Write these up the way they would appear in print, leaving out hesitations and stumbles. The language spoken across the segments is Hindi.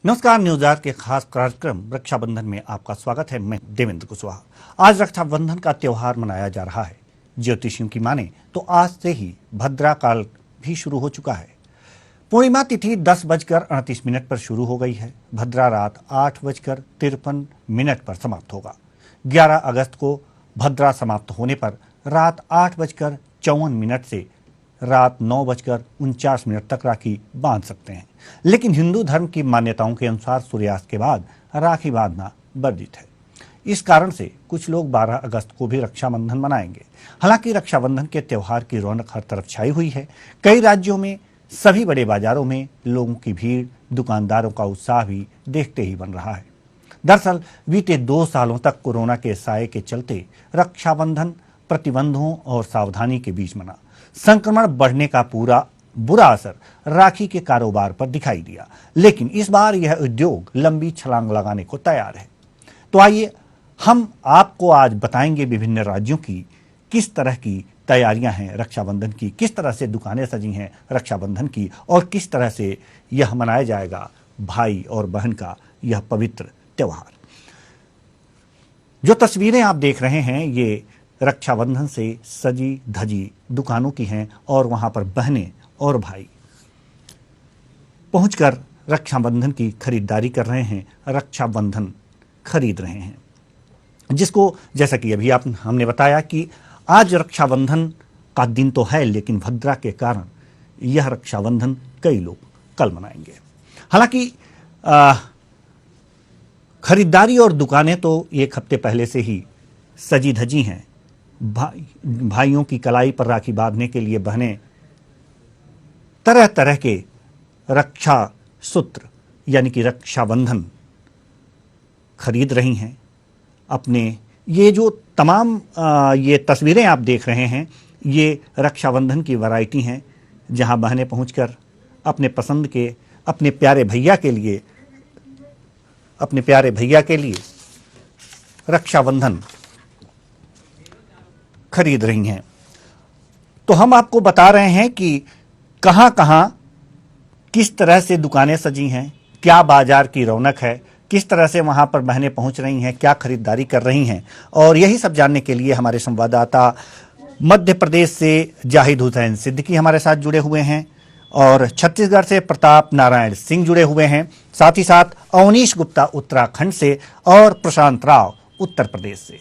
नमस्कार। न्यूज आज के खास कार्यक्रम रक्षाबंधन में आपका स्वागत है। मैं देवेंद्र कुशवाहा। आज रक्षाबंधन का त्योहार मनाया जा रहा है। ज्योतिषियों की माने तो आज से ही भद्रा काल भी शुरू हो चुका है। पूर्णिमा तिथि 10:38 पर शुरू हो गई है। भद्रा रात 8:53 पर समाप्त होगा। 11 अगस्त को भद्रा समाप्त होने पर रात 8:54 से रात 9:49 तक राखी बांध सकते हैं। लेकिन हिंदू धर्म की मान्यताओं के अनुसार सूर्यास्त के बाद राखी बांधना वर्जित है। इस कारण से कुछ लोग 12 अगस्त को भी रक्षाबंधन मनाएंगे। हालांकि रक्षाबंधन के त्यौहार की रौनक हर तरफ छाई हुई है। कई राज्यों में सभी बड़े बाजारों में लोगों की भीड़, दुकानदारों का उत्साह भी देखते ही बन रहा है। दरअसल बीते 2 सालों तक कोरोना के साए के चलते रक्षाबंधन प्रतिबंधों और सावधानी के बीच मना। संक्रमण बढ़ने का बुरा असर राखी के कारोबार पर दिखाई दिया, लेकिन इस बार यह उद्योग लंबी छलांग लगाने को तैयार है। तो आइए हम आपको आज बताएंगे विभिन्न राज्यों की किस तरह की तैयारियां हैं रक्षाबंधन की, किस तरह से दुकानें सजी हैं रक्षाबंधन की, और किस तरह से यह मनाया जाएगा भाई और बहन का यह पवित्र त्योहार। जो तस्वीरें आप देख रहे हैं ये रक्षाबंधन से सजी धजी दुकानों की हैं और वहां पर बहनें और भाई पहुंचकर रक्षाबंधन की खरीदारी कर रहे हैं, रक्षाबंधन खरीद रहे हैं। जिसको जैसा कि अभी हमने बताया कि आज रक्षाबंधन का दिन तो है, लेकिन भद्रा के कारण यह रक्षाबंधन कई लोग कल मनाएंगे। हालांकि खरीदारी और दुकानें तो एक हफ्ते पहले से ही सजी धजी हैं। भाइयों की कलाई पर राखी बांधने के लिए बहनें तरह तरह के रक्षा सूत्र यानी कि रक्षाबंधन खरीद रही हैं। अपने ये जो तमाम ये तस्वीरें आप देख रहे हैं ये रक्षाबंधन की वैरायटी हैं, जहां बहनें पहुंचकर अपने पसंद के अपने प्यारे भैया के लिए रक्षाबंधन खरीद रही हैं। तो हम आपको बता रहे हैं कि कहां-कहां किस तरह से दुकानें सजी हैं, क्या बाजार की रौनक है, किस तरह से वहां पर बहनें पहुंच रही हैं, क्या खरीदारी कर रही हैं। और यही सब जानने के लिए हमारे संवाददाता मध्य प्रदेश से जाहिद हुसैन सिद्दीकी हमारे साथ जुड़े हुए हैं और छत्तीसगढ़ से प्रताप नारायण सिंह जुड़े हुए हैं। साथ ही साथ अवनीश गुप्ता उत्तराखंड से और प्रशांत राव उत्तर प्रदेश से।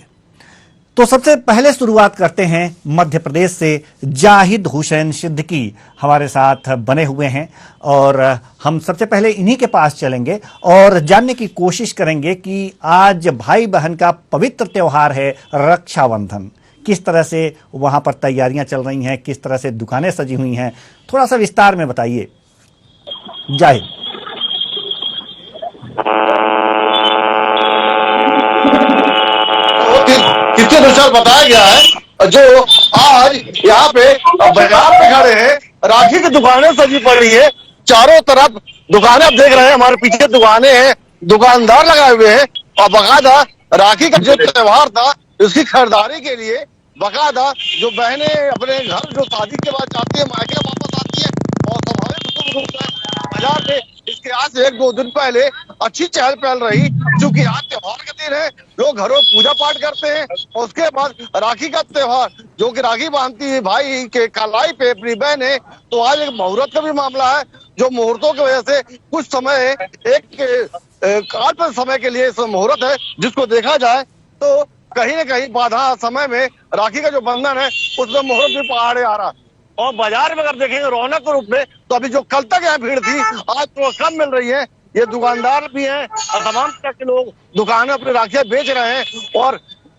तो सबसे पहले शुरुआत करते हैं मध्य प्रदेश से। जाहिद हुसैन सिद्दीकी हमारे साथ बने हुए हैं और हम सबसे पहले इन्हीं के पास चलेंगे और जानने की कोशिश करेंगे कि आज भाई बहन का पवित्र त्योहार है रक्षाबंधन। किस तरह से वहां पर तैयारियां चल रही हैं, किस तरह से दुकानें सजी हुई हैं, थोड़ा सा विस्तार में बताइए जाहिद। इसके अनुसार बताया गया है जो आज यहाँ पे बाजार पे खड़े हैं, राखी की दुकानें सजी पड़ी है। चारों तरफ दुकानें आप देख रहे हैं, हमारे पीछे दुकानें हैं, दुकानदार लगाए हुए हैं और बकायदा राखी का जो त्योहार था उसकी खरीदारी के लिए बकायदा जो बहनें अपने घर जो शादी के बाद जाती है मायके वापस आती है और स्वाभाविक रूप से बाजार में इसके आज से 1-2 दिन पहले अच्छी चहल पहल रही, क्योंकि आज त्योहार का दिन है, लोग घरों पूजा पाठ करते हैं और उसके बाद राखी का त्योहार जो कि राखी बांधती है भाई के कलाई पे अपनी बहन है। तो आज एक मुहूर्त का भी मामला है, जो मुहूर्तों की वजह से कुछ समय एक अल्प समय के लिए मुहूर्त है, जिसको देखा जाए तो कहीं न कहीं बाधा समय में राखी का जो बंधन है उसमें मुहूर्त भी पहाड़े आ रहा। और बाजार में अगर देखेंगे रौनक के रूप में तो अभी जो कल तक यहाँ भीड़ थी आज तो कम मिल रही है। ये दुकानदार भी हैं और तमाम तरह के लोग दुकानें अपनी राखियां बेच रहे हैं और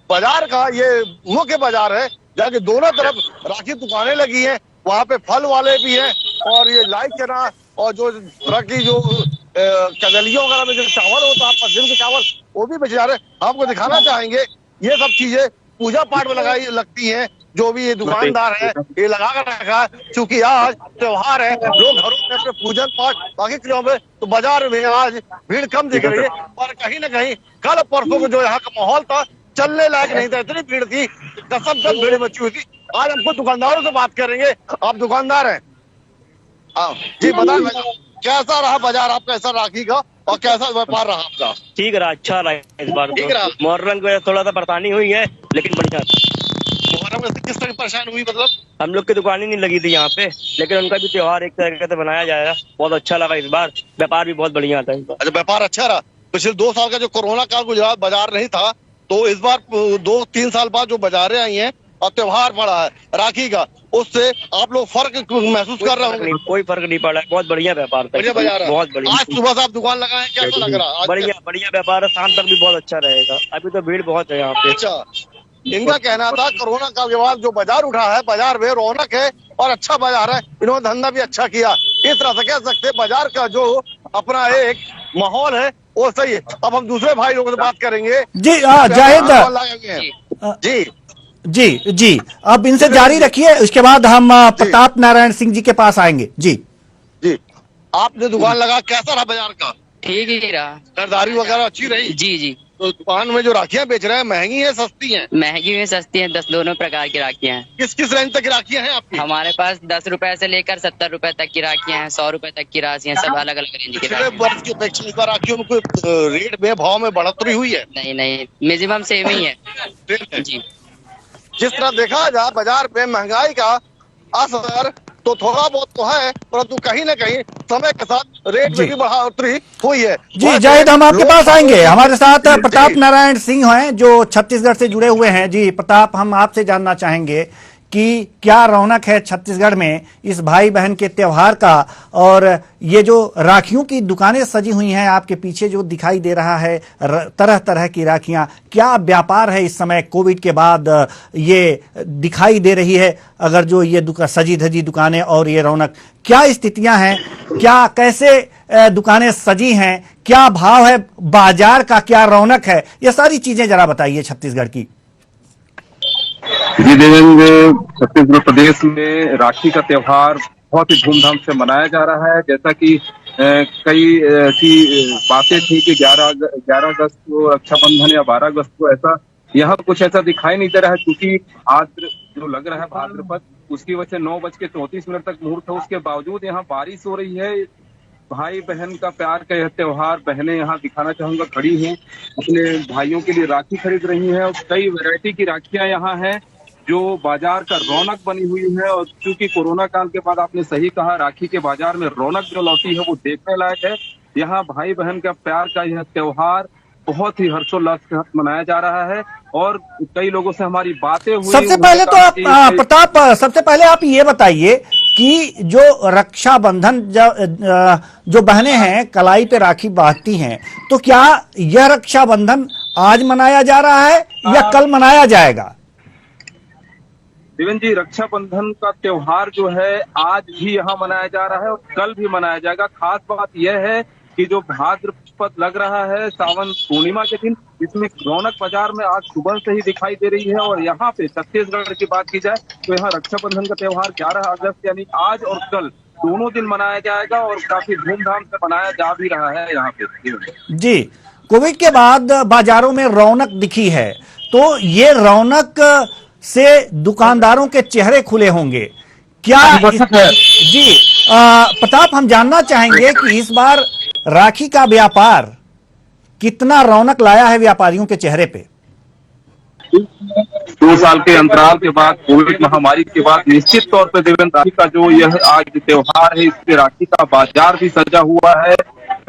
बाजार का ये मुख्य बाजार है जहाँ की दोनों तरफ राखी दुकानें लगी हैं। वहाँ पे फल वाले भी हैं और ये लाई चना और जो तरह की जो कदलियों वगैरह में जो चावल होता है पश्चिम के चावल वो भी बेचे जा रहे हैं। आपको दिखाना चाहेंगे ये सब चीजें पूजा पाठ में लगाई लगती हैं। जो भी ये दुकानदार है ये लगा कर रखा है, क्योंकि आज त्योहार है, लोग घरों में अपने पूजन पाठ बाकी चीजों में, तो बाजार में आज भीड़ कम दिख रही है। और कहीं ना कहीं कल परसों को जो यहाँ का माहौल था चलने लायक नहीं था, इतनी भीड़ थी, कसम से भीड़ मची हुई थी। आज हमको दुकानदारों से बात करेंगे। आप दुकानदार हैं जी, बताएं कैसा रहा बाजार आपका ऐसा राखी का और कैसा व्यापार रहा आपका? ठीक रहा, अच्छा रहा इस बार। ठीक रहा। तो मुहर्रम की वजह से थोड़ा सा परेशानी हुई है, लेकिन बढ़िया। मुहर्रम में किस तरह की परेशानी हुई मतलब? हम लोग की दुकान ही नहीं लगी थी यहाँ पे, लेकिन उनका भी त्योहार एक तरीके से बनाया जाएगा। बहुत अच्छा लगा इस बार, व्यापार भी बहुत बढ़िया था इस बार। अच्छा, व्यापार अच्छा रहा। पिछले 2 साल का जो कोरोना काल गुजरात बाजार नहीं था, तो इस बार 2-3 साल बाद जो बाजारें आई हैं और त्योहार पड़ा है राखी का, उससे आप लोग फर्क महसूस कर रहे होंगे? कोई फर्क नहीं पड़ा है, बहुत बढ़िया व्यापार था, बढ़िया बाजार है। बहुत बढ़िया। आज सुबह से आप दुकान लगाए, कैसा लग रहा है? बढ़िया बढ़िया व्यापार है, शाम तक भी बहुत अच्छा रहेगा। अभी तो भीड़ बहुत है यहाँ पे। अच्छा, इनका कहना था कोरोना का विवाद जो बाजार उठा है, बाजार में रौनक है और अच्छा बाजार है, इन्होंने धंधा भी अच्छा किया। इस तरह से कह सकते हैं बाजार का जो अपना एक माहौल है वो सही है। अब हम दूसरे भाई लोगों से बात करेंगे। जी जाहिद जी जी अब इनसे जारी रखिए, उसके बाद हम प्रताप नारायण सिंह जी के पास आएंगे। जी जी, आपने दुकान लगा, कैसा रहा बाजार का? ठीक ही रहा। खरीदारी वगैरह अच्छी रही? जी जी। तो दुकान में जो राखियां बेच रहे हैं महंगी है सस्ती हैं? महंगी में सस्ती हैं, 10 दोनों प्रकार की राखियां हैं। किस किस रेंज तक की राखियां हैं आपकी? हमारे पास 10 रुपए से लेकर 70 रुपए तक की राखियां हैं, 100 रुपए तक की राखियां, सब अलग अलग रेंज की पिछले राखियां। वर्ष की अपेक्षा इस बार राखियों में कोई रेट में भाव में बढ़ोतरी हुई है? नहीं नहीं, मिनिमम सेम ही है। जी। जिस तरह देखा जाए बाजार में महंगाई का असर तो थोड़ा बहुत तो है, परंतु कहीं ना कहीं समय के साथ रेट में भी बढ़ोतरी हुई है। जी जाहिद, हम आपके पास आएंगे। हमारे साथ प्रताप नारायण सिंह हैं जो छत्तीसगढ़ से जुड़े हुए हैं। जी प्रताप, हम आपसे जानना चाहेंगे कि क्या रौनक है छत्तीसगढ़ में इस भाई बहन के त्योहार का, और ये जो राखियों की दुकानें सजी हुई हैं आपके पीछे जो दिखाई दे रहा है, तरह तरह की राखियां, क्या व्यापार है इस समय कोविड के बाद ये दिखाई दे रही है? अगर जो ये सजी धजी दुकानें और ये रौनक, क्या स्थितियां हैं, क्या कैसे दुकानें सजी हैं, क्या भाव है बाजार का, क्या रौनक है, ये सारी चीजें जरा बताइए छत्तीसगढ़ की। जी देवेंद्र, छत्तीसगढ़ प्रदेश में राखी का त्योहार बहुत ही धूमधाम से मनाया जा रहा है। जैसा कि कई ऐसी बातें थी कि 11 अगस्त को रक्षाबंधन या 12 अगस्त को, ऐसा यहाँ कुछ ऐसा दिखाई नहीं दे रहा है, क्योंकि आज जो लग रहा है भाद्रपद, उसकी वजह से 9:34 तक मुहूर्त है। उसके बावजूद यहाँ बारिश हो रही है। भाई बहन का प्यार का यह त्योहार, बहनें यहाँ दिखाना चाहूंगा खड़ी हैं, अपने भाइयों के लिए राखी खरीद रही हैं, और कई वैरायटी की राखियां यहाँ हैं जो बाजार का रौनक बनी हुई है। और क्योंकि कोरोना काल के बाद आपने सही कहा, राखी के बाजार में रौनक जो लौटी है वो देखने लायक है। यहाँ भाई बहन का प्यार का यह त्योहार बहुत ही हर्षोल्लास के साथ मनाया जा रहा है, और कई लोगों से हमारी बातें हुई। सबसे पहले तो आप प्रताप, सबसे पहले आप ये बताइए कि जो रक्षाबंधन जो बहनें हैं कलाई पे राखी बांधती हैं, तो क्या यह रक्षाबंधन आज मनाया जा रहा है या कल मनाया जाएगा? देवेंद्र जी, रक्षाबंधन का त्योहार जो है आज भी यहाँ मनाया जा रहा है और कल भी मनाया जाएगा। खास बात यह है कि जो भाद्रपद लग रहा है सावन पूर्णिमा के दिन, इसमें रौनक बाजार में आज सुबह से ही दिखाई दे रही है। और यहाँ पे छत्तीसगढ़ की बात की जाए तो यहाँ रक्षाबंधन का त्योहार 11 अगस्त यानी आज और कल दोनों दिन मनाया जाएगा, और काफी धूमधाम से मनाया जा भी रहा है यहाँ पे। जी, कोविड के बाद बाजारों में रौनक दिखी है, तो ये रौनक से दुकानदारों के चेहरे खुले होंगे क्या? जी प्रताप, हम जानना चाहेंगे कि इस बार राखी का व्यापार कितना रौनक लाया है व्यापारियों के चेहरे पे? 2 साल के अंतराल के बाद, कोविड महामारी के बाद निश्चित तौर पर देवेंद्र, राखी का जो यह आज त्योहार है, इससे राखी का बाजार भी सजा हुआ है।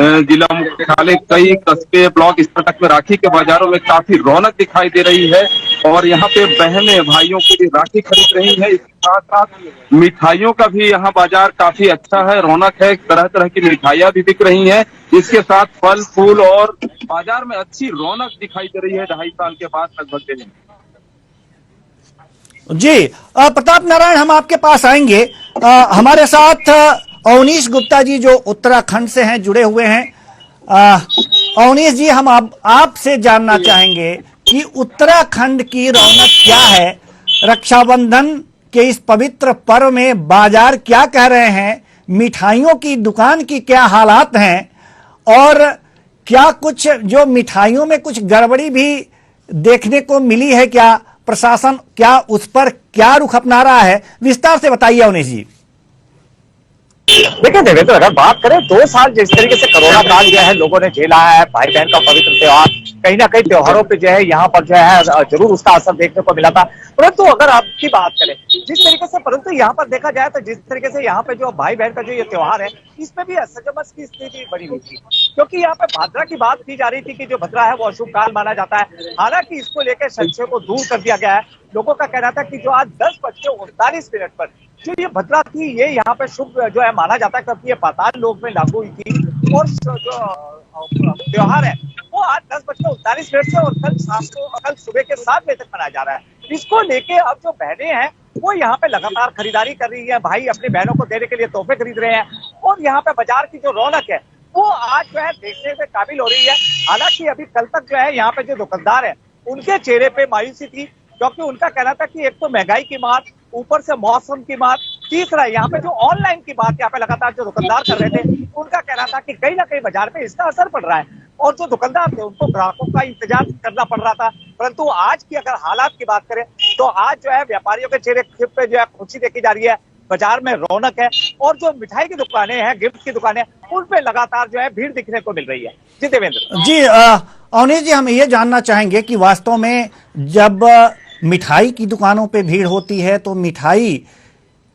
जिला मुख्यालय, कई कस्बे, ब्लॉक स्तर तक में राखी के बाजारों में काफी रौनक दिखाई दे रही है, और यहाँ पे बहनें भाइयों के लिए राखी खरीद रही है। इसके साथ साथ मिठाइयों का भी यहाँ बाजार काफी अच्छा है, रौनक है, तरह तरह की मिठाइयां भी बिक रही हैं। इसके साथ फल फूल और बाजार में अच्छी रौनक दिखाई दे रही है 2.5 साल के बाद लगभग। जी प्रताप नारायण, हम आपके पास आएंगे। हमारे साथ अवनीश गुप्ता जी जो उत्तराखंड से हैं जुड़े हुए हैं। अवनीश जी, हम आपसे जानना चाहेंगे कि उत्तराखंड की रौनक क्या है? रक्षाबंधन के इस पवित्र पर्व में बाजार क्या कह रहे हैं? मिठाइयों की दुकान की क्या हालात हैं? और क्या कुछ जो मिठाइयों में कुछ गड़बड़ी भी देखने को मिली है क्या? प्रशासन क्या उस पर क्या रुख अपना रहा है? विस्तार से बताइए अवनीश जी। देखिए देवेंद्र, अगर बात करें 2 साल जिस तरीके से कोरोना काल जो है लोगों ने झेला है, भाई बहन का पवित्र त्योहार, कहीं ना कहीं त्योहारों पे जो है यहाँ पर जो है जरूर उसका असर देखने को मिला था। परंतु अगर आपकी बात करें जिस तरीके से, परंतु यहाँ पर देखा जाए तो जिस तरीके से यहाँ पे जो भाई बहन का जो ये त्योहार है, इसमें भी असमंजस की स्थिति बनी हुई थी, क्योंकि यहाँ पे भद्रा की बात की जा रही थी कि जो भद्रा है वो अशुभ काल माना जाता है। हालांकि इसको लेकर संशय को दूर कर दिया गया है। लोगों का कहना था कि जो आज 10:39 पर जो ये भद्रा थी, ये यहाँ पे शुभ जो है माना जाता है, क्योंकि ये पाताल लोक में लागू हुई थी। और जो त्योहार है वो आज 10:39 से और कल सुबह के 7 बजे तक मनाया जा रहा है। इसको लेके अब जो बहनें हैं वो यहाँ पे लगातार खरीदारी कर रही है, भाई अपनी बहनों को देने के लिए तोहफे खरीद रहे हैं, और यहाँ पे बाजार की जो रौनक है वो आज जो है देखने से काबिल हो रही है। हालांकि अभी कल तक जो है यहाँ पे जो दुकानदार है उनके चेहरे पे मायूसी थी, क्योंकि उनका कहना था कि एक तो महंगाई की मार, ऊपर से मौसम की मार, तीसरा यहाँ पे जो ऑनलाइन की बात यहाँ पे लगातार जो दुकानदार कर रहे थे, उनका कहना था कि कहीं ना कहीं बाजार पे इसका असर पड़ रहा है, और जो दुकानदार थे उनको ग्राहकों का इंतजार करना पड़ रहा था। परंतु आज की अगर हालात की बात करें तो आज जो है व्यापारियों के चेहरे पे जो है खुशी देखी जा रही है, बाजार में रौनक है, और जो मिठाई की दुकानें हैं, गिफ्ट की दुकानें, उन पे लगातार जो है भीड़ दिखने को मिल रही है। जी देवेंद्र जी, अवनीश जी, हम ये जानना चाहेंगे कि वास्तव में जब मिठाई की दुकानों पे भीड़ होती है तो मिठाई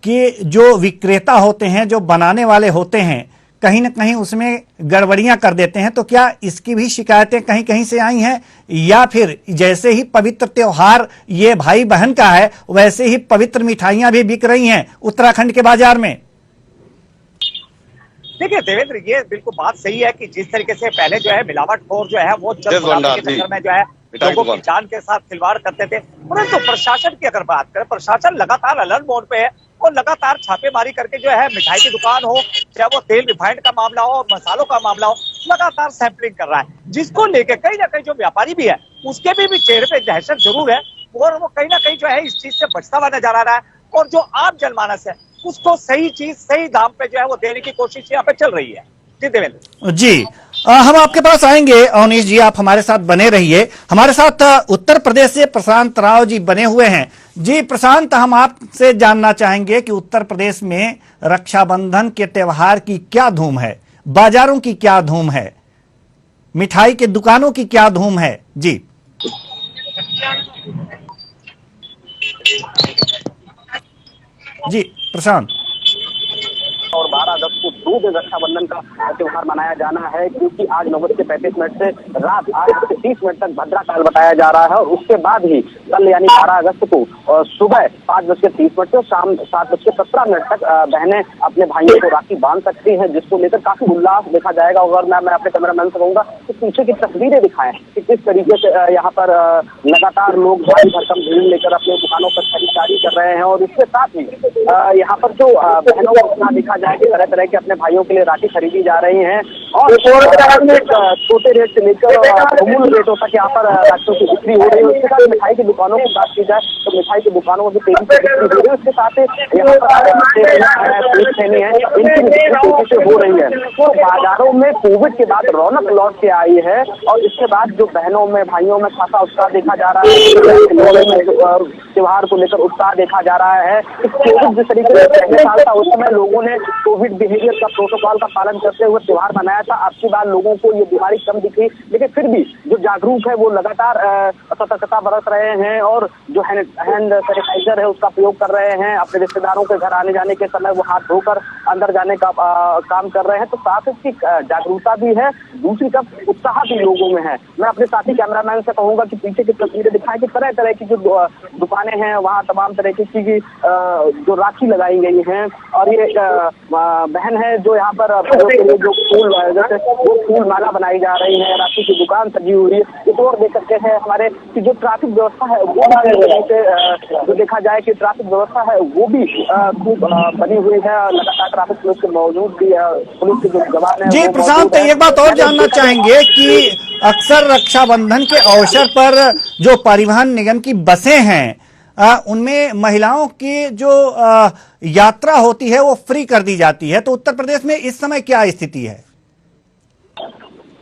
के जो विक्रेता होते हैं, जो बनाने वाले होते हैं, कहीं ना कहीं उसमें गड़बड़ियां कर देते हैं, तो क्या इसकी भी शिकायतें कहीं कहीं से आई हैं, या फिर जैसे ही पवित्र त्योहार ये भाई बहन का है वैसे ही पवित्र मिठाइयां भी बिक रही हैं उत्तराखंड के बाजार में? देखिए देवेंद्र, ये बिल्कुल बात सही है कि जिस तरीके से पहले जो है मिलावटखोर जो है वो चंद मुनाफे के चक्कर में जो है लोगों की जान के साथ खिलवाड़ करते थे, परंतु प्रशासन की अगर बात करें, प्रशासन लगातार अलर्ट मोड पे है और लगातार छापेमारी करके जो है मिठाई की दुकान हो, चाहे वो तेल रिफाइंड का मामला हो, मसालों का मामला हो, लगातार सैंपलिंग कर रहा है, जिसको लेकर कहीं ना कहीं जो व्यापारी भी है उसके भी चेहरे पे दहशत जरूर है, और वो कहीं ना कहीं जो है इस चीज से बचता हुआ नजर आ रहा है, और जो आम जनमानस है उसको सही चीज सही दाम पे जो है वो देने की कोशिश यहाँ पे चल रही है। जी देवेंद्र जी, हम आपके पास आएंगे। अवनीश जी, आप हमारे साथ बने रहिए। हमारे साथ उत्तर प्रदेश से प्रशांत राव जी बने हुए हैं। जी प्रशांत, हम आपसे जानना चाहेंगे कि उत्तर प्रदेश में रक्षाबंधन के त्योहार की क्या धूम है, बाजारों की क्या धूम है, मिठाई के दुकानों की क्या धूम है? जी जी प्रशांत। और 12 अगस्त को 2 दिन रक्षाबंधन का त्योहार मनाया जाना है, क्योंकि आज 9:35 से रात 8:30 तक भद्रा काल बताया जा रहा है, और उसके बाद ही कल यानी 12 अगस्त को सुबह 5:30 से शाम 7:17 तक बहनें अपने भाइयों को राखी बांध सकती हैं, जिसको लेकर काफी उल्लास देखा जाएगा। और मैं अपने कैमरामैन से कहूंगा कि पीछे की तस्वीरें दिखाएं कि किस तरीके से यहाँ पर लगातार लोग भारी भरकम भीड़ लेकर अपनी दुकानों पर खरीदारी कर रहे हैं, और इसके साथ ही यहाँ पर जो बहनों को अपना दिखा जाए कि तरह तरह के अपने भाइयों के लिए राखी खरीदी जा रही हैं, और छोटे रेट से लेकर अमूल रेटों तक यहाँ पर राखियों की बिक्री हो रही है। उसके साथ मिठाई की दुकानों की बात की जाए तो मिठाई की दुकानों में भी तेजी से बिक्री हो रही है। उसके साथ यहाँ पर पुलिस है इनकी बिक्री तेजी से हो रही है। तो बाजारों में कोविड के बाद रौनक लौट के आई है, और इसके बाद जो बहनों में भाइयों में खासा उत्साह देखा जा रहा है, त्योहार को लेकर उत्साह देखा जा रहा है। कोविड जिस तरीके से पहले साल था उस समय लोगों ने कोविड बिहेवियर का प्रोटोकॉल का पालन करते हुए त्योहार मनाया था। अब की बार लोगों को ये बीमारी कम दिखी, लेकिन फिर भी जो जागरूक है वो लगातार सतर्कता बरत रहे हैं, और जो हैंड सैनिटाइजर है उसका प्रयोग कर रहे हैं। अपने रिश्तेदारों के घर आने जाने के समय वो हाथ धोकर अंदर जाने का काम कर रहे हैं। तो साथ ही जागरूकता भी है, दूसरी तरफ उत्साह भी लोगों में है। मैं अपने साथी कैमरामैन से कहूंगा कि पीछे की तस्वीरें दिखाएं कि तरह तरह की जो दुकानें हैं वहाँ तमाम तरह की जो राखी लगाई गई हैं, और ये बहन है जो यहाँ पर जो फूल जैसे वो फूल माला बनाई जा रही है, राखी की दुकान सजी हुई है। इस और देख सकते हैं हमारे कि जो ट्रैफिक व्यवस्था है वो जो देखा जाए कि ट्रैफिक व्यवस्था है वो भी खूब बनी हुई है। लगातार ट्रैफिक पुलिस के मौजूद भी पुलिस के जो जवान है। जी प्रशांत, एक बात और जानना चाहेंगे कि अक्सर रक्षाबंधन के अवसर पर जो परिवहन निगम की बसें हैं उनमें महिलाओं की जो यात्रा होती है वो फ्री कर दी जाती है, तो उत्तर प्रदेश में इस समय क्या स्थिति है?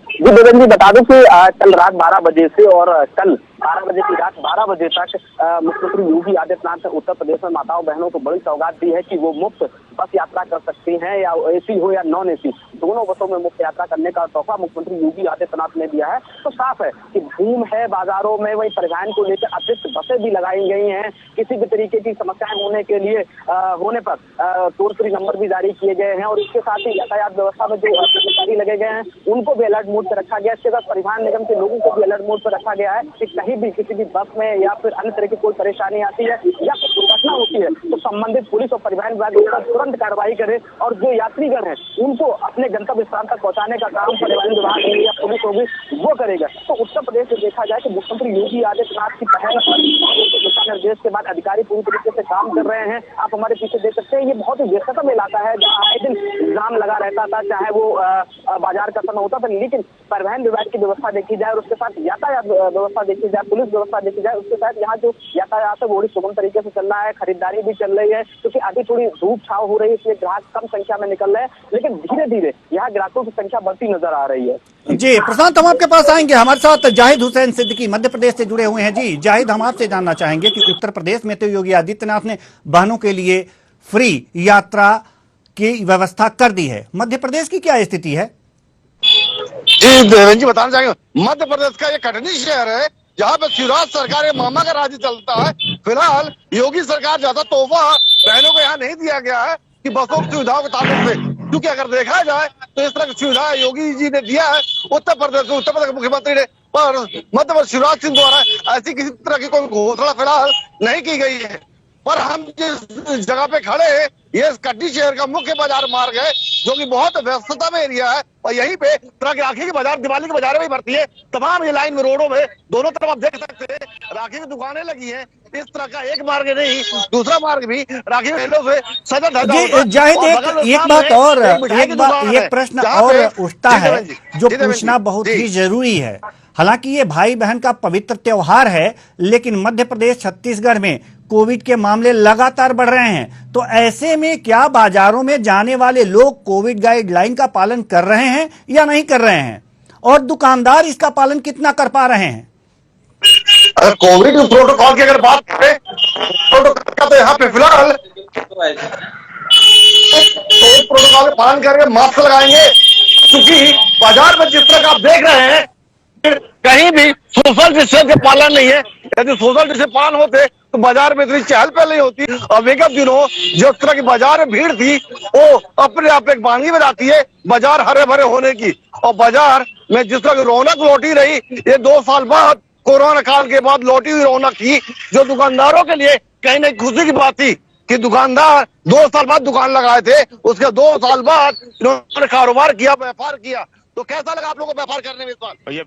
जी देवेंद्र जी, बता दूं कि कल रात 12 बजे से और कल 12 बजे की रात 12 बजे तक मुख्यमंत्री योगी आदित्यनाथ ने उत्तर प्रदेश में माताओं बहनों को बड़ी सौगात दी है कि वो मुफ्त बस यात्रा कर सकती हैं, या एसी हो या नॉन एसी, दोनों बसों में मुफ्त यात्रा करने का तोहफा मुख्यमंत्री योगी आदित्यनाथ ने दिया है। तो साफ है कि धूम है बाजारों में, वही परिवहन को लेकर अतिरिक्त बसें भी लगाई गई हैं। किसी भी तरीके की समस्याएं होने पर टोल फ्री नंबर भी जारी किए गए हैं, और इसके साथ ही यातायात व्यवस्था में जो कर्मचारी लगे गए हैं उनको भी अलर्ट मोड पर रखा गया है। इसके साथ परिवहन निगम के लोगों को भी अलर्ट मोड पर रखा गया है कि कहीं भी किसी भी बस में या फिर अन्य तरह की कोई परेशानी आती है या फिर दुर्घटना होती है तो संबंधित पुलिस और परिवहन विभाग उस पर तुरंत कार्रवाई करे, और जो यात्रीगण है उनको अपने गंतव्य स्थान तक पहुंचाने का काम परिवहन विभाग या पुलिस होगी वो करेगा। तो उत्तर प्रदेश में देखा जाए कि मुख्यमंत्री योगी आदित्यनाथ की पहल दिशा निर्देश के बाद अधिकारी पूरी तरीके से काम कर रहे हैं। आप हमारे पीछे देख सकते हैं, ये बहुत ही व्यस्ततम इलाका है जहाँ आए दिन जाम लगा रहता था, चाहे वो बाजार का समय होता था, लेकिन परिवहन विभाग की व्यवस्था देखी जाए और उसके साथ यातायात व्यवस्था देखी जाए, पुलिस व्यवस्था देखी जाए, उसके साथ यहाँ जो यातायात है वो बड़ी सुगम तरीके से चल रहा है। खरीदारी भी चल रही है, क्योंकि अभी थोड़ी धूप छाव हो रही है इसलिए ग्राहक कम संख्या में निकल रहे हैं, लेकिन धीरे धीरे यहाँ ग्राहकों की संख्या बढ़ती नजर आ रही है। जी प्रशांत, हम आपके पास आएंगे। हमारे साथ जाहिद हुसैन सिद्दीकी मध्य प्रदेश से जुड़े हुए हैं। जी जाहिद, हम आपसे जानना चाहेंगे कि उत्तर प्रदेश में तो योगी आदित्यनाथ ने बहनों के लिए फ्री यात्रा की व्यवस्था कर दी है, मध्य प्रदेश की क्या स्थिति है? जी देवेंद्र जी बताना चाहेंगे, मध्य प्रदेश का ये कटनी शहर है जहाँ पे शिवराज सरकार मामा का राज चलता है। फिलहाल योगी सरकार ज्यादा तोहफा बहनों को यहाँ नहीं दिया गया है कि बसों की सुविधाओं के ताल्लुक से, क्योंकि अगर देखा जाए तो इस तरह की सुविधा योगी जी ने दिया है उत्तर प्रदेश मुख्यमंत्री ने, पर मध्य प्रदेश शिवराज सिंह द्वारा ऐसी किसी तरह की कोई घोषणा फिलहाल नहीं की गई है। पर हम जिस जगह पे खड़े हैं ये कटनी शहर का मुख्य बाजार मार्ग है जो कि बहुत व्यस्तता में एरिया है, और यहीं पे तरह की राखी की बाजार, दिवाली की बाजार भी बढ़ती है। तमाम ये लाइन में रोडों में दोनों तरफ आप देख सकते हैं राखी की दुकानें लगी हैं। इस तरह का एक मार्ग नहीं दूसरा मार्ग भी राखी मेलों से सजा धजा। जाहिद, एक बात और एक प्रश्न और उठता है जो पूछना बहुत ही जरूरी है। हालांकि ये भाई बहन का पवित्र त्योहार है, लेकिन मध्य प्रदेश छत्तीसगढ़ में कोविड के मामले लगातार बढ़ रहे हैं, तो ऐसे में क्या बाजारों में जाने वाले लोग कोविड गाइडलाइन का पालन कर रहे हैं या नहीं कर रहे हैं, और दुकानदार इसका पालन कितना कर पा रहे हैं? अगर कोविड प्रोटोकॉल की अगर बात करें प्रोटोकॉल का, तो यहाँ पे फिलहाल प्रोटोकॉल का पालन करके मास्क लगाएंगे, क्योंकि बाजार में जिस तरह का आप देख रहे हैं कहीं भी सोशल डिस्टेंस का पालन नहीं है। यदि सोशल डिस्टेंस पालन होते तो बाजार में इतनी चहल पहल नहीं होती। और विगत दिनों जो तरह की बाजार में भीड़ थी वो अपने आप एक बांगी में आती है बाजार हरे भरे होने की, और बाजार में जिस तरह की रौनक लौटी रही ये 2 साल बाद कोरोना काल के बाद लौटी हुई रौनक थी, जो दुकानदारों के लिए कहीं ना खुशी की बात थी कि दुकानदार 2 साल बाद दुकान लगाए थे, उसके 2 साल बाद इन्होंने कारोबार किया, व्यापार किया। तो कैसा लगा आप लोगों को व्यापार करने में इस बार? भैया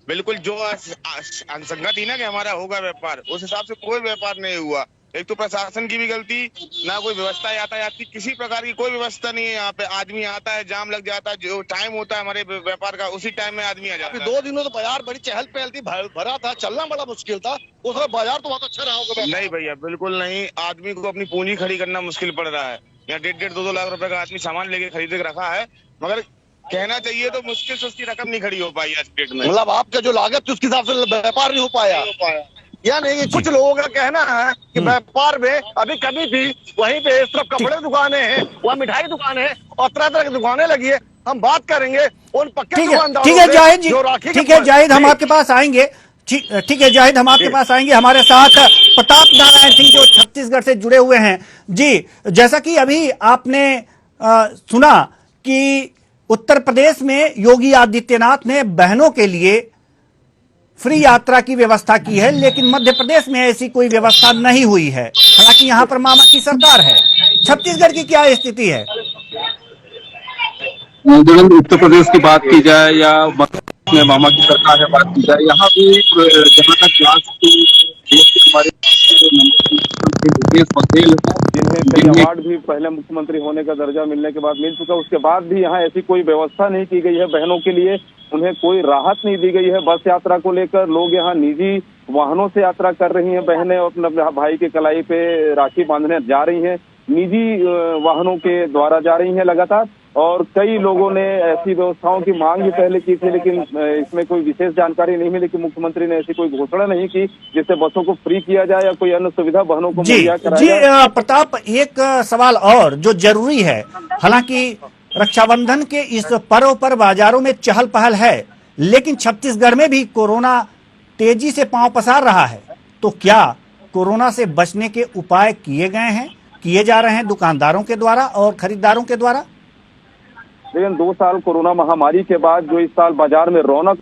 बिल्कुल जो आशंका थी ना कि हमारा होगा व्यापार, उस हिसाब से कोई व्यापार नहीं हुआ। एक तो प्रशासन की भी गलती, ना कोई व्यवस्था यातायात की, किसी प्रकार की कोई व्यवस्था नहीं है। यहाँ पे आदमी आता है, जाम लग जाता है, जो टाइम होता है हमारे व्यापार का उसी टाइम में आदमी आ जाता है। 2 दिनों तो बाजार बड़ी चहल पहल थी, भरा था, चलना बड़ा मुश्किल था, उस वक्त बाजार तो बहुत अच्छा रहा होगा। नहीं भैया बिल्कुल नहीं, आदमी को अपनी पूंजी खड़ी करना मुश्किल पड़ रहा है। यहाँ 1.5-2 लाख रुपए का आदमी सामान लेके खरीद के रखा है, मगर कहना चाहिए तो मुश्किल से उसकी रकम नहीं खड़ी हो पाई आज डेट में। मतलब आपका जो लागत थी उसके हिसाब से व्यापार नहीं हो पाया। या नहीं, कुछ लोगों का कहना है कि व्यापार में अभी कमी थी, वहीं पे इस तरफ कपड़े दुकानें हैं, वहाँ मिठाई दुकानें हैं और तरह तरह की दुकानें लगी है। हम बात करेंगे उन पक्के दुकानदारों से। ठीक है जाहिद जी, ठीक है जाहिद, हम आपके पास आएंगे। ठीक है जाहिद, हम आपके पास आएंगे। हमारे साथ प्रताप नारायण सिंह जो छत्तीसगढ़ से जुड़े हुए हैं। जी, जैसा कि अभी आपने सुना कि उत्तर प्रदेश में योगी आदित्यनाथ ने बहनों के लिए फ्री यात्रा की व्यवस्था की है, लेकिन मध्य प्रदेश में ऐसी कोई व्यवस्था नहीं हुई है। हालांकि यहां पर मामा की सरकार है। छत्तीसगढ़ की क्या स्थिति है? उत्तर प्रदेश की बात की जाए या में मामा की सरकार है बात की जाए, यहाँ भी जहाँ तक हमारे बघेल जिन्हें कई अवार्ड भी पहले मुख्यमंत्री होने का दर्जा मिलने के बाद मिल चुका, उसके बाद भी यहाँ ऐसी कोई व्यवस्था नहीं की गई है बहनों के लिए। उन्हें कोई राहत नहीं दी गई है। बस यात्रा को लेकर लोग यहाँ निजी वाहनों से यात्रा कर रही हैं, बहनें अपने भाई के कलाई पे राखी बांधने जा रही हैं, निजी वाहनों के द्वारा जा रही हैं लगातार। और कई लोगों ने ऐसी व्यवस्थाओं की मांग भी पहले की थी, लेकिन इसमें कोई विशेष जानकारी नहीं मिली कि मुख्यमंत्री ने ऐसी कोई घोषणा नहीं की जिससे बसों को फ्री किया जाए या कोई अन्य सुविधा बहनों को मुहैया कराया जाए। प्रताप, एक सवाल और जो जरूरी है, हालांकि रक्षाबंधन के इस पर्व पर बाजारों में चहल पहल है, लेकिन छत्तीसगढ़ में भी कोरोना तेजी से पांव पसार रहा है, तो क्या कोरोना से बचने के उपाय किए जा रहे हैं दुकानदारों के द्वारा और खरीदारों के द्वारा? लेकिन 2 साल कोरोना महामारी के बाद जो इस साल बाजार में रौनक,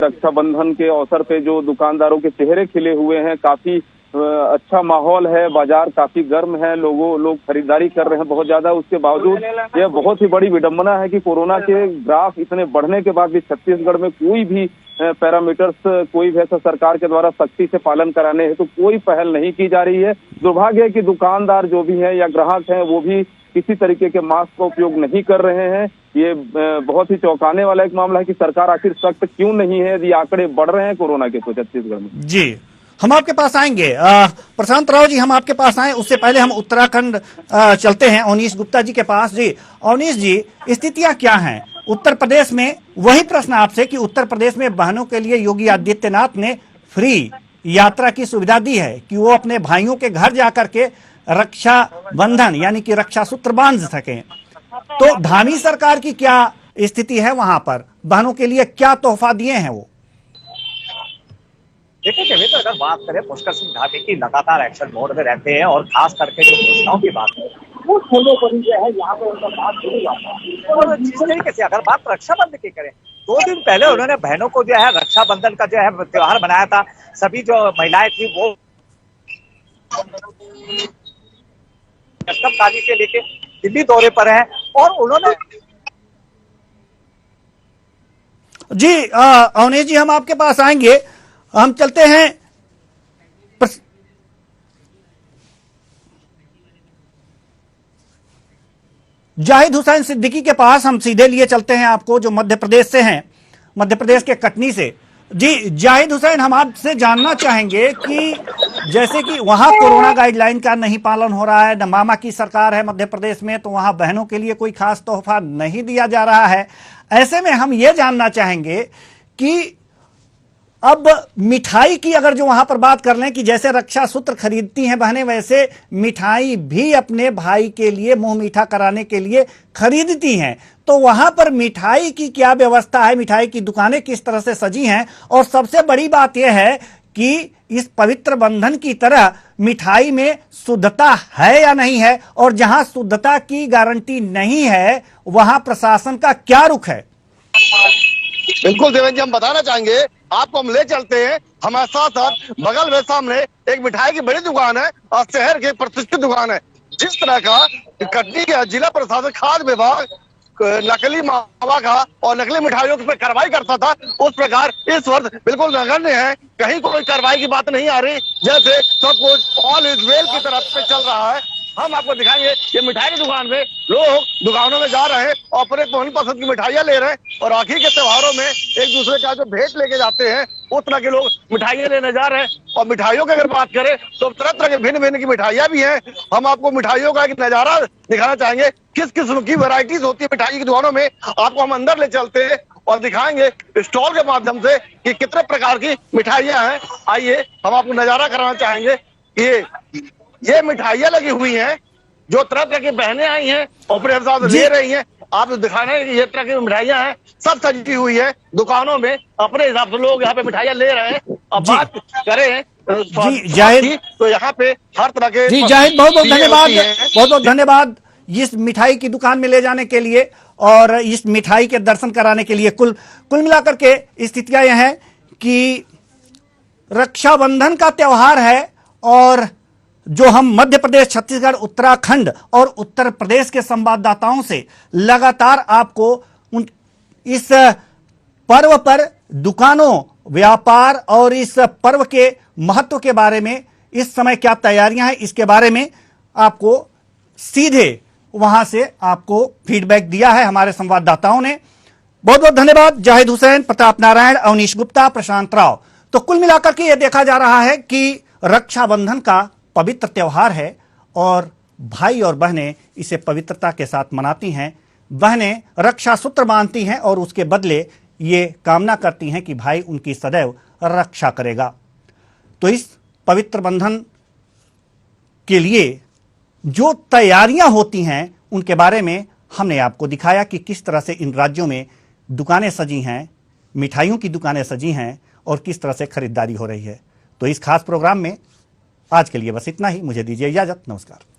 रक्षाबंधन के अवसर पे जो दुकानदारों के चेहरे खिले हुए हैं, काफी अच्छा माहौल है, बाजार काफी गर्म है, लोग खरीदारी कर रहे हैं बहुत ज्यादा। उसके बावजूद यह बहुत ही बड़ी विडंबना है कि कोरोना के ग्राफ इतने बढ़ने के बाद भी छत्तीसगढ़ में कोई भी पैरामीटर्स, कोई भी ऐसा सरकार के द्वारा सख्ती से पालन कराने हेतु तो कोई पहल नहीं की जा रही है। दुर्भाग्य है कि दुकानदार जो भी हैं या ग्राहक हैं वो भी किसी तरीके के मास्क का उपयोग नहीं कर रहे हैं। ये बहुत ही चौंकाने वाला एक मामला है कि सरकार आखिर सख्त क्यों नहीं है यदि आंकड़े बढ़ रहे हैं कोरोना के तो छत्तीसगढ़ में। जी, हम आपके पास आएंगे। प्रशांत राव जी, हम आपके पास आए उससे पहले हम उत्तराखंड चलते हैं अवनीश गुप्ता जी के पास। जी अवनीश जी, स्थितियां क्या हैं उत्तर प्रदेश में? वही प्रश्न आपसे कि उत्तर प्रदेश में बहनों के लिए योगी आदित्यनाथ ने फ्री यात्रा की सुविधा दी है कि वो अपने भाइयों के घर जाकर के रक्षा बंधन यानी कि रक्षा सूत्र बांध सकें। तो धामी सरकार की क्या स्थिति है वहां पर? बहनों के लिए क्या तोहफा दिए हैं वो? देखिए देवेंद्र, अगर बात करें पुष्कर सिंह धामी की, लगातार एक्शन मोड में रहते हैं और खास करके जो घोषणाओं की बात है वो फूलों पर जो है यहाँ पे उनका बात शुरू जाता है। और जिस तरीके से अगर बात रक्षाबंधन की करें, 2 दिन पहले उन्होंने बहनों को जो है रक्षाबंधन का जो है त्योहार मनाया था। सभी जो महिलाएं थी वो ताली से लेके दिल्ली दौरे पर है और उन्होंने जी अवनीश जी, हम आपके पास आएंगे। हम चलते हैं जाहिद हुसैन सिद्दीकी के पास। हम सीधे लिए चलते हैं आपको, जो मध्य प्रदेश से हैं, मध्य प्रदेश के कटनी से। जी जाहिद हुसैन, हम आपसे जानना चाहेंगे कि जैसे कि वहां कोरोना गाइडलाइन का नहीं पालन हो रहा है, मामा की सरकार है मध्य प्रदेश में, तो वहां बहनों के लिए कोई खास तोहफा नहीं दिया जा रहा है। ऐसे में हम ये जानना चाहेंगे कि अब मिठाई की अगर जो वहां पर बात कर लें कि जैसे रक्षा सूत्र खरीदती हैं बहनें, वैसे मिठाई भी अपने भाई के लिए मुंह मीठा कराने के लिए खरीदती हैं, तो वहां पर मिठाई की क्या व्यवस्था है? मिठाई की दुकानें किस तरह से सजी हैं? और सबसे बड़ी बात यह है कि इस पवित्र बंधन की तरह मिठाई में शुद्धता है या नहीं है? और जहां शुद्धता की गारंटी नहीं है वहां प्रशासन का क्या रुख है? बिल्कुल देवेंद्र जी, हम बताना चाहेंगे आपको, हम ले चलते हैं हमारे साथ साथ बगल में सामने एक मिठाई की बड़ी दुकान है और शहर की प्रतिष्ठित दुकान है। जिस तरह का कटनी के जिला प्रशासन खाद्य विभाग नकली मावा का और नकली मिठाइयों पर कार्रवाई करता था, उस प्रकार इस वर्ष बिल्कुल नगण्य है, कहीं कोई कार्रवाई की बात नहीं आ रही, जैसे सब कुछ ऑल इज वेल की तरफ से चल रहा है। हम आपको दिखाएंगे ये मिठाई की दुकान में लोग दुकानों में जा रहे हैं और अपने मनपसंद की मिठाइयां ले रहे हैं और राखी के त्योहारों में एक दूसरे का जो भेंट लेके जाते हैं उस तरह के लोग मिठाइयां लेने जा रहे हैं। और मिठाइयों की अगर बात करें तो तरह तरह के भिन्न भिन्न की मिठाइयां भी हैं। हम आपको मिठाइयों का एक नजारा दिखाना चाहेंगे, किस किस्म की वैरायटीज होती है मिठाई की दुकानों में। आपको हम अंदर ले चलते हैं और दिखाएंगे स्टॉल के माध्यम से कि कितने प्रकार की मिठाइयां हैं। आइए हम आपको नजारा कराना चाहेंगे। ये मिठाइयां लगी हुई हैं जो तरह तरह की बहनें आई हैं और अपने साथ ले रही हैं। आप दिखाने ये तरह की मिठाइयां हैं, सब सजी हुई है दुकानों में, अपने हिसाब से लोग यहाँ पे मिठाइयां ले रहे हैं। अब बात करें जाहिद, तो यहाँ पे हर तरह के जी जाहिद, बहुत बहुत धन्यवाद, बहुत बहुत धन्यवाद इस मिठाई की दुकान में ले जाने के लिए और इस मिठाई के दर्शन कराने के लिए। कुल मिलाकर के स्थितियां यह है कि रक्षाबंधन का त्योहार है और जो हम मध्य प्रदेश, छत्तीसगढ़, उत्तराखंड और उत्तर प्रदेश के संवाददाताओं से लगातार आपको इस पर्व पर दुकानों, व्यापार और इस पर्व के महत्व के बारे में, इस समय क्या तैयारियां हैं इसके बारे में आपको सीधे वहां से आपको फीडबैक दिया है हमारे संवाददाताओं ने। बहुत बहुत धन्यवाद जाहिद हुसैन, प्रताप नारायण, अवनीश गुप्ता, प्रशांत राव। तो कुल मिलाकर के यह देखा जा रहा है कि रक्षाबंधन का पवित्र त्योहार है और भाई और बहनें इसे पवित्रता के साथ मनाती हैं। बहनें रक्षा सूत्र बांधती हैं और उसके बदले ये कामना करती हैं कि भाई उनकी सदैव रक्षा करेगा। तो इस पवित्र बंधन के लिए जो तैयारियां होती हैं उनके बारे में हमने आपको दिखाया कि किस तरह से इन राज्यों में दुकानें सजी हैं, मिठाइयों की दुकानें सजी हैं और किस तरह से खरीदारी हो रही है। तो इस खास प्रोग्राम में आज के लिए बस इतना ही। मुझे दीजिए इजाजत। नमस्कार।